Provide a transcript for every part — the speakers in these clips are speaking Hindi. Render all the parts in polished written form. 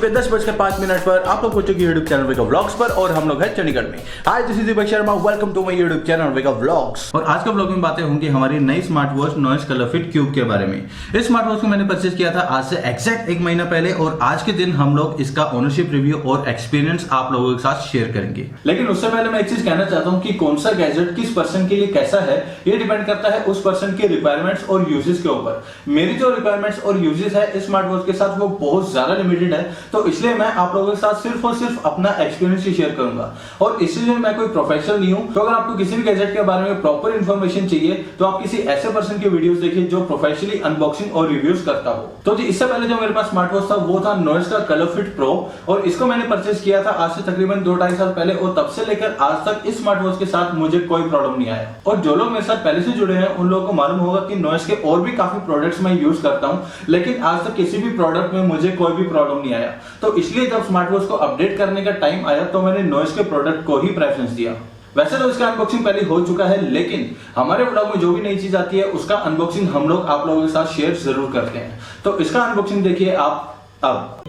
सुबह 10:05 पर आप लोग पहुंचे यूट्यूब चैनल वेकअप व्लॉग्स पर और हम लोग हैं चंडीगढ़ में। Hi, this is Deepak Sharma, welcome to my YouTube channel wake up vlogs. और आज का व्लॉग में बातें होंगी हमारी नई smart watch Noise ColorFit Cube के बारे में। इस स्मार्ट वॉच को मैंने परचेज किया था आज से एग्जैक्ट 1 महीना पहले और आज के दिन हम लोग इसका ओनरशिप रिव्यू और एक्सपीरियंस आप लोगों के साथ शेयर करेंगे। लेकिन उससे पहले मैं एक चीज कहना चाहता हूँ कि कौन सा गैजेट किस पर्सन के लिए कैसा है, ये डिपेंड करता है उस पर्सन के रिक्वायरमेंट्स और यूजेस के ऊपर। मेरी जो रिक्वायरमेंट्स और यूजेस है इस स्मार्ट वॉच के साथ वो बहुत ज्यादा लिमिटेड है, तो इसलिए मैं आप लोगों के साथ सिर्फ और सिर्फ अपना एक्सपीरियंस ही शेयर करूंगा। और इसलिए मैं कोई प्रोफेशनल नहीं हूं, तो अगर आपको किसी भी गैजेट के बारे में प्रॉपर इंफॉर्मेशन चाहिए तो आप किसी ऐसे पर्सन की वीडियोस देखिए जो प्रोफेशनली अनबॉक्सिंग और रिव्यूज करता हो। तो जी इससे पहले जो मेरे पास स्मार्ट वॉच था वो था नॉइस का कलरफिट प्रो, और इसको मैंने परचेज किया था आज से तकरीबन 2-2.5 साल पहले, और तब से लेकर आज तक इस स्मार्ट वॉच के साथ मुझे कोई प्रॉब्लम नहीं आया। और जो लोग मेरे साथ पहले से जुड़े हैं उन लोगों को मालूम होगा कि नॉइस के और भी काफी प्रोडक्ट्स मैं यूज करता हूं, लेकिन आज तक किसी भी प्रोडक्ट में मुझे कोई भी प्रॉब्लम नहीं आया। तो इसलिए जब स्मार्ट वॉच को अपडेट करने का टाइम आया तो मैंने नॉइस के प्रोडक्ट को ही प्रेफरेंस दिया। वैसे तो इसका अनबॉक्सिंग पहले हो चुका है, लेकिन हमारे व्लॉग में जो भी नई चीज आती है उसका अनबॉक्सिंग हम लोग आप लोगों के साथ शेयर जरूर करते हैं। तो इसका अनबॉक्सिंग देखिए आप अब।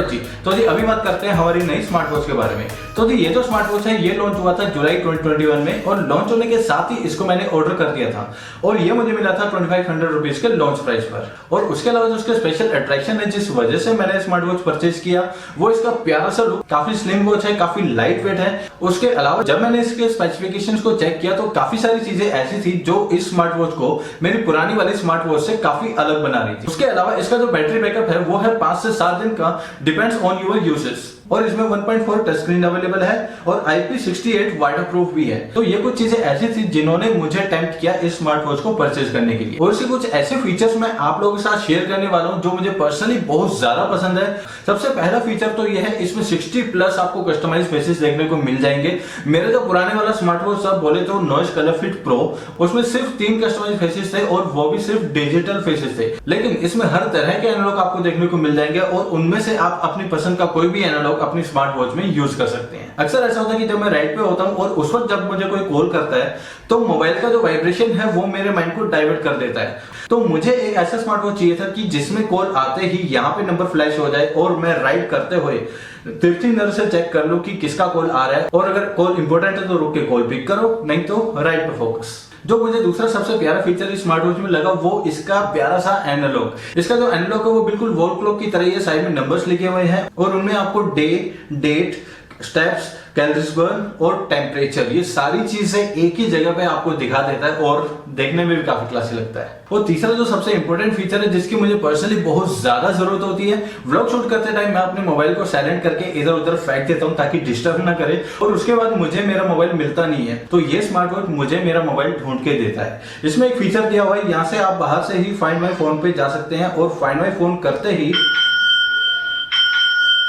जी तो जी अभी बात करते हैं हमारी नई स्मार्ट वॉच के बारे में। तो जी ये जो स्मार्ट वॉच है ये लॉन्च हुआ था जुलाई 2021 में, और लॉन्च होने के साथ ही इसको मैंने ऑर्डर कर दिया था और ये मुझे मिला था 2500 रुपीज के लॉन्च प्राइस पर। और उसके अलावा जो उसके स्पेशल अट्रैक्शन है जिस वजह से मैंने स्मार्ट वॉच परचेज किया वो इसका प्यारा सा लुक, काफी स्लिम वॉच है, काफी लाइट वेट है। उसके अलावा जब मैंने इसके स्पेसिफिकेशंस को चेक किया तो काफी सारी चीजें ऐसी थी जो इस स्मार्ट वॉच को मेरी पुरानी वाली स्मार्ट वॉच से काफी अलग बना रही थी। उसके अलावा इसका जो बैटरी बैकअप है वो है 5 से 7 दिन का, डिपेंड्स ऑन योर यूसेज। और इसमें 1.4 टच स्क्रीन अवेलेबल है और IP68 वाटरप्रूफ भी है। तो ये कुछ चीजें ऐसी थी जिन्होंने मुझे टेम्प्ट किया इस स्मार्ट वॉच को परचेज करने के लिए। और इसके कुछ ऐसे फीचर्स मैं आप लोगों के साथ शेयर करने वाला हूं जो मुझे पर्सनली बहुत ज्यादा पसंद है। सबसे पहला फीचर तो ये है, इसमें 60+ आपको कस्टमाइज फेसेस देखने को मिल जाएंगे। मेरे जो पुराने वाला स्मार्ट वॉच था बोले तो नॉइस कलरफिट प्रो, उसमें सिर्फ 3 कस्टमाइज फेसेस थे और वो भी सिर्फ डिजिटल फेसेस थे। लेकिन इसमें हर तरह के एनालॉग आपको देखने को मिल जाएंगे और उनमें से आप अपनी पसंद का कोई भी एनालॉग अपनी स्मार्ट वॉच में यूज कर सकते हैं। अक्सर ऐसा होता है कि जब मैं राइड पे होता हूं और उस वक्त जब मुझे कोई कॉल करता है तो मोबाइल का जो वाइब्रेशन है वो मेरे माइंड को डाइवर्ट कर देता है। तो मुझे एक ऐसा स्मार्ट वॉच चाहिए था कि जिसमें कॉल आते ही यहाँ पे नंबर फ्लैश हो जाए और मैं राइड करते हुए तिरछी नजर से चेक कर लूं कि किसका कॉल आ रहा है, और अगर कॉल इंपॉर्टेंट है तो रुक के कॉल पिक करो, नहीं तो राइड पे फोकस। जो मुझे दूसरा सबसे प्यारा फीचर इस स्मार्ट वॉच में लगा वो इसका प्यारा सा एनालॉग। इसका जो एनालॉग है वो बिल्कुल वॉल क्लॉक की तरह, ये साइड में नंबर्स लिखे हुए हैं और उनमें आपको day, date, steps, calories burn और टेम्परेचर, ये सारी चीजें एक ही जगह पे आपको दिखा देता है और देखने में भी काफी क्लासी लगता है। और तीसरा जो सबसे इंपॉर्टेंट फीचर है जिसकी मुझे पर्सनली बहुत ज्यादा जरूरत होती है, व्लॉग शूट करते टाइम मैं अपने मोबाइल को साइलेंट करके इधर उधर फेंक देता हूं ताकि डिस्टर्ब ना करे, और उसके बाद मुझे मेरा मोबाइल मिलता नहीं है। तो ये स्मार्ट वॉच मुझे मेरा मोबाइल ढूंढ के देता है। इसमें एक फीचर दिया हुआ है, यहाँ से आप बाहर से ही फाइंड माई फोन पे जा सकते हैं और फाइंड माई फोन करते ही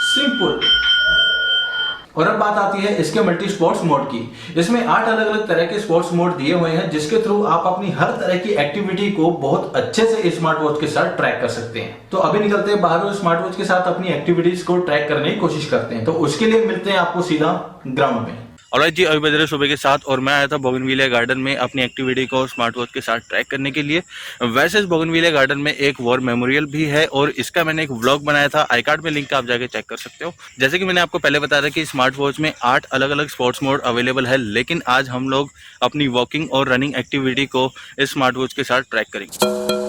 सिंपल। और अब बात आती है इसके मल्टी स्पोर्ट्स मोड की। इसमें 8 अलग अलग तरह के स्पोर्ट्स मोड दिए हुए हैं जिसके थ्रू आप अपनी हर तरह की एक्टिविटी को बहुत अच्छे से इस स्मार्ट वॉच के साथ ट्रैक कर सकते हैं। तो अभी निकलते हैं बाहर और स्मार्ट वॉच के साथ अपनी एक्टिविटीज को ट्रैक करने की कोशिश करते हैं। तो उसके लिए मिलते हैं आपको सीधा ग्राउंड में। ऑलराइट जी, अभी बज रहे सुबह के 7 और मैं आया था बोगनविलिया गार्डन में अपनी एक्टिविटी को स्मार्ट वॉच के साथ ट्रैक करने के लिए। वैसे इस बोगनविलिया गार्डन में एक वॉर मेमोरियल भी है और इसका मैंने एक व्लॉग बनाया था, आई कार्ड में लिंक आप जाके चेक कर सकते हो। जैसे कि मैंने आपको पहले बताया था कि स्मार्ट वॉच में 8 अलग अलग स्पोर्ट्स मोड अवेलेबल है, लेकिन आज हम लोग अपनी वॉकिंग और रनिंग एक्टिविटी को इस स्मार्ट वॉच के साथ ट्रैक करेंगे।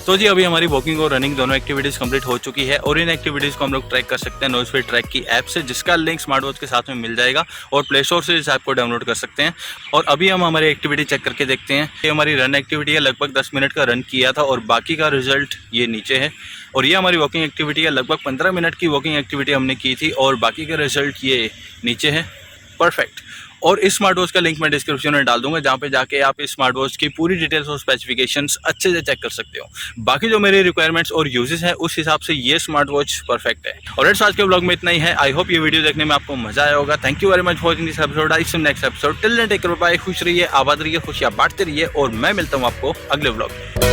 तो जी अभी हमारी वॉकिंग और रनिंग दोनों एक्टिविटीज़ कंप्लीट हो चुकी है और इन एक्टिविटीज़ को हम लोग ट्रैक कर सकते हैं नोजफिट ट्रैक की ऐप से, जिसका लिंक स्मार्ट वॉच के साथ में मिल जाएगा और प्ले स्टोर से इस ऐप को डाउनलोड कर सकते हैं। और अभी हम हमारी एक्टिविटी चेक करके देखते हैं। ये हमारी रन एक्टिविटी है, लगभग 10 मिनट का रन किया था और बाकी का रिजल्ट ये नीचे है। और ये हमारी वॉकिंग एक्टिविटी है, लगभग 15 मिनट की वॉकिंग एक्टिविटी हमने की थी और बाकी का रिजल्ट ये नीचे है। परफेक्ट। और इस स्मार्ट वॉच का लिंक मैं डिस्क्रिप्शन में डाल दूंगा, जहाँ पे जाके आप इस स्मार्ट वॉच की पूरी डिटेल्स और स्पेसिफिकेशंस अच्छे से चेक कर सकते हो। बाकी जो मेरे रिक्वायरमेंट्स और यूजेस हैं उस हिसाब से ये स्मार्ट वॉच परफेक्ट है। और आज के ब्लॉग में इतना ही है। आई होप ये वीडियो देखने में आपको मजा आया होगा। Thank you very much for watching this episode. I see you next episode. Till then take care, bye. खुश रहिए, आबाद रहिए, खुशियां बांटते रहिए और मैं मिलता हूँ आपको अगले ब्लॉग में।